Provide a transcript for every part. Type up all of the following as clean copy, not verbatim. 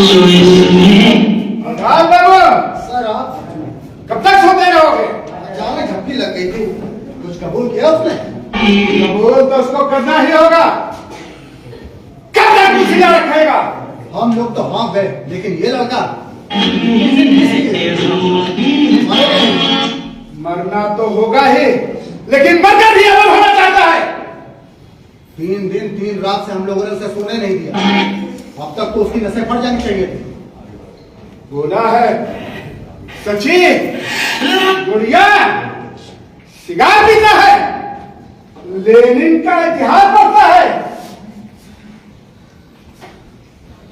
Sir आप कब तक सोते रहोगे? अचानक झपकी लग गई थी। कुछ कबूल किया उसने? कबूल तो उसको करना ही होगा। कब तक कुर्सियां रखेगा? हम लोग तो हाँ गए, लेकिन ये लड़का मरना तो होगा ही, लेकिन मरकर भी अमर होना चाहता है। 3 दिन 3 रात से हम लोगों ने उसे सोने नहीं दिया। अब तक तो उसकी नसें फट जानी चाहिए थी। बोला है सची, गुड़िया सिगार पीता है, लेनिन का इतिहास पढ़ता है।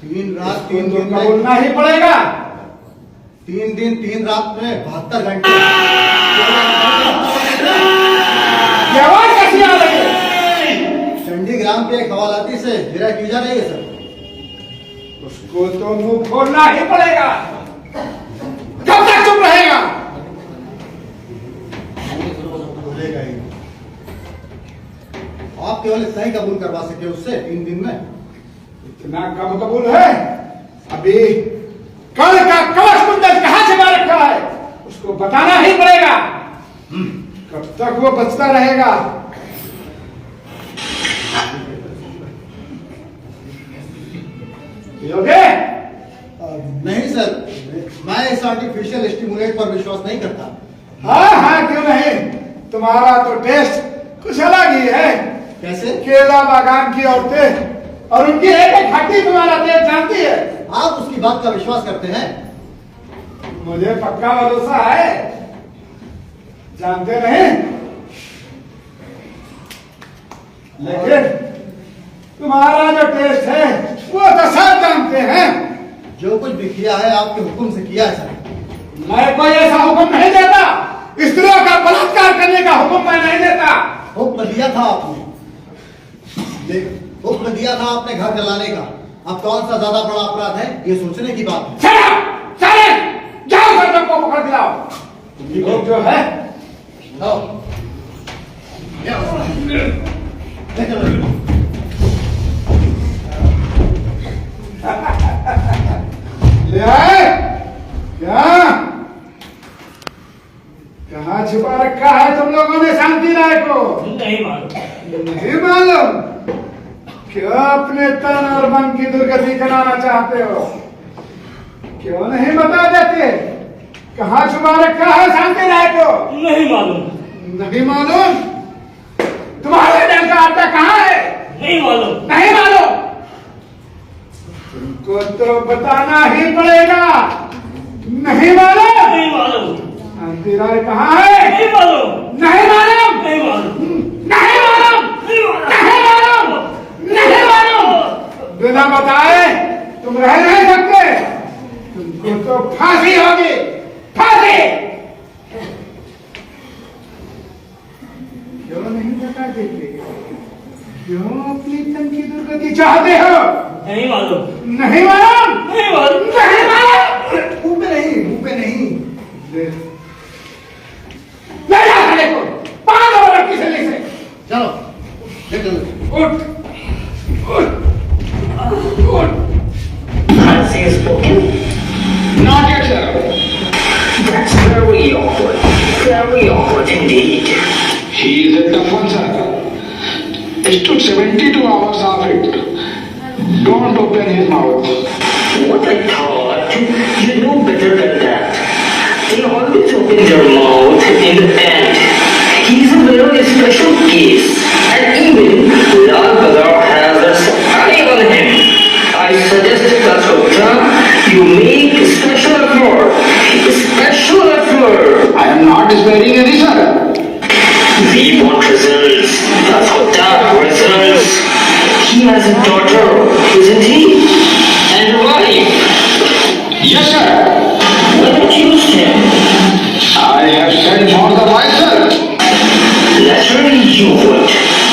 3 रात 3 तो दिन में बोलना ही पड़ेगा। 3 दिन 3 रात में 72 घंटे। ये आवाज कैसी आ रही है? चंडीग्राम के एक हवालाती से गिरा की जा रही है सर। उसको तो मुंह खोलना ही पड़ेगा। कब तक चुप रहेगा? बोलेगा ही। आप केवल इतना ही कबूल करवा सके उससे 3 दिन में। इतना कब कबूल है? अभी कल का कवच कुंडल कहां छिपा रखा है, उसको बताना ही पड़ेगा। कब तक वो बचता रहेगा? योगे? नहीं सर, मैं इस आर्टिफिशियल स्टिमुलेट पर विश्वास नहीं करता। हाँ हाँ, क्यों नहीं? तुम्हारा तो टेस्ट कुछ अलग ही है। कैसे? केला बागान की औरतें और उनकी एक एक हड्डी तुम्हारा टेस्ट जानती है। आप उसकी बात का विश्वास करते हैं? मुझे पक्का भरोसा है। जानते नहीं, लेकिन तुम्हारा जो टेस्ट है वो तो सब जानते हैं। जो कुछ भी किया है आपके हुक्म से किया है सर। मैं कोई ऐसा हुक्म नहीं देता। स्त्रियों का बलात्कार करने का हुक्म मैं नहीं देता। हुक्म दिया था आपने, हुक्म दिया था आपने घर जलाने का। अब कौन सा ज्यादा बड़ा अपराध है, ये सोचने की बात है। चले जाओ, गर्दन को पकड़ के लाओ। लोग जो है ले आए क्या? कहाँ छुपा रखा है तुम लोगों ने शांति राय को? नहीं मालूम। नहीं मालूम? क्यों अपने तन और मन की दुर्गति कराना चाहते हो? क्यों नहीं बता देते कहाँ छुपा रखा है शांति राय को? नहीं मालूम। नहीं मालूम? तुम्हारे दिल का अड्डा कहाँ है? नहीं मालूम। नहीं मालूम? तुमको तो बताना ही पड़ेगा। नहीं मालूम? नहीं मालूम। शांति राय कहाँ है? नहीं मालूम। नहीं मालूम? नहीं मालूम। नहीं मालूम? नहीं मालूम? नहीं मालूम? बिना बताए तुम रह नहीं सकते। तुमको तो फांसी होगी, फांसी। क्यों नहीं बता देते? क्यों अपनी तन की दुर्गति चाहते हो? नहीं मालूम। नहीं मालूम? नहीं मालूम। नहीं मालूम? मुंह पे नहीं, मुंह पे नहीं। ले जा साले को, पागल हो लड़की से ले से। चलो ले चलो। उठ, उठ, उठ। Fancy is spoken? Not yet, sir. That's very awkward. Very awkward indeed. He is a tough one, sir. It took 72 hours of it. Don't open his mouth. What I thought, you know better than that. They always open their mouth in the end. He's a very special case. And even Lal Badar has a eye on him. I suggest that you make a special effort. A special effort. I am not despairing any, sir. We want results. Results. He has a daughter, isn't he? And a wife. Yes, sir. What accused him? I have sent for the wife, sir. Naturally you would.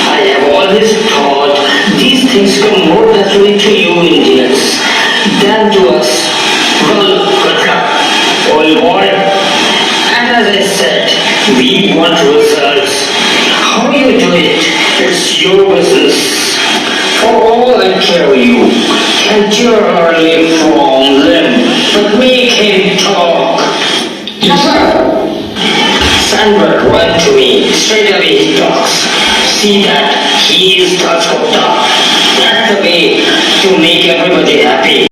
I have always thought these things come more naturally to you Indians than to us. Well, good luck, old boy. And as I said, we want results. How you do it, it's your business. For all I tell you, entirely from see that he is Raj Gupta. That's the way to make everybody happy.